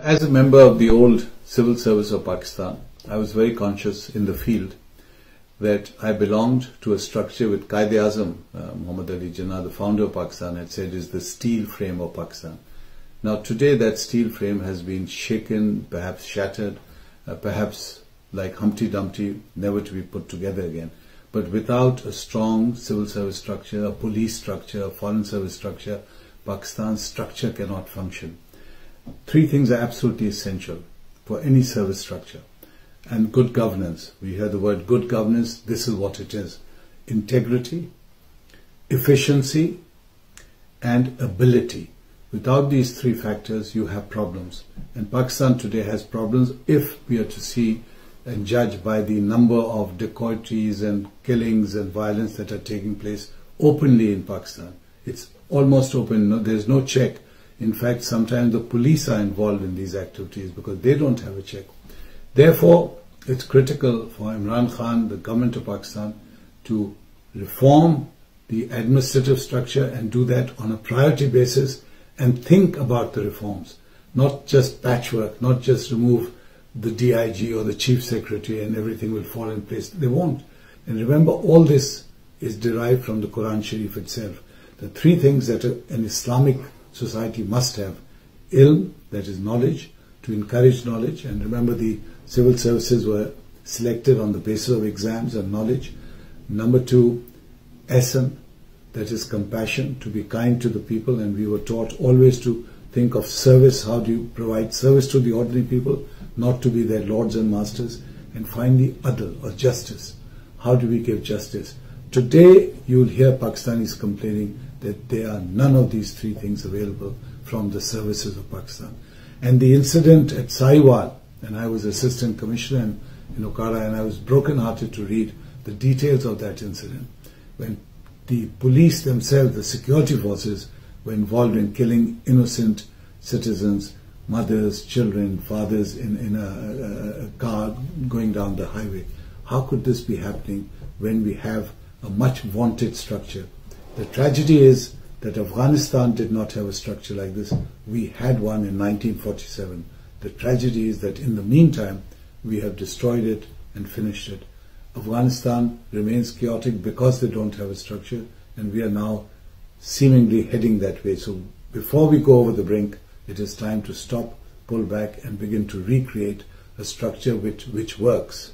As a member of the old civil service of Pakistan, I was very conscious in the field that I belonged to a structure with Quaid-e-Azam, Muhammad Ali Jinnah, the founder of Pakistan, had said is the steel frame of Pakistan. Now today that steel frame has been shaken, perhaps shattered, perhaps like Humpty Dumpty, never to be put together again. But without a strong civil service structure, a police structure, a foreign service structure, Pakistan's structure cannot function. Three things are absolutely essential for any service structure. And good governance. We hear the word good governance. This is what it is. Integrity, efficiency, and ability. Without these three factors, you have problems. And Pakistan today has problems if we are to see and judge by the number of dacoities and killings and violence that are taking place openly in Pakistan. It's almost open. No, there's no check. In fact, sometimes the police are involved in these activities because they don't have a check. Therefore, it's critical for Imran Khan, the government of Pakistan, to reform the administrative structure and do that on a priority basis and think about the reforms, not just patchwork, not just remove the DIG or the Chief Secretary and everything will fall in place. They won't. And remember, all this is derived from the Quran Sharif itself. The three things that an Islamic society must have: ilm, that is knowledge, to encourage knowledge. And remember, the civil services were selected on the basis of exams and knowledge. Number two, ihsan, that is compassion, to be kind to the people. And we were taught always to think of service. How do you provide service to the ordinary people, not to be their lords and masters? And finally, adl, or justice. How do we give justice? Today, you will hear Pakistanis complaining that there are none of these three things available from the services of Pakistan. And the incident at Sahiwal, and I was Assistant Commissioner in Okara, and I was broken-hearted to read the details of that incident, when the police themselves, the security forces, were involved in killing innocent citizens, mothers, children, fathers in a car going down the highway. How could this be happening when we have a much vaunted structure? The tragedy is that Afghanistan did not have a structure like this. We had one in 1947. The tragedy is that in the meantime, we have destroyed it and finished it. Afghanistan remains chaotic because they don't have a structure, and we are now seemingly heading that way. So before we go over the brink, it is time to stop, pull back, and begin to recreate a structure which works.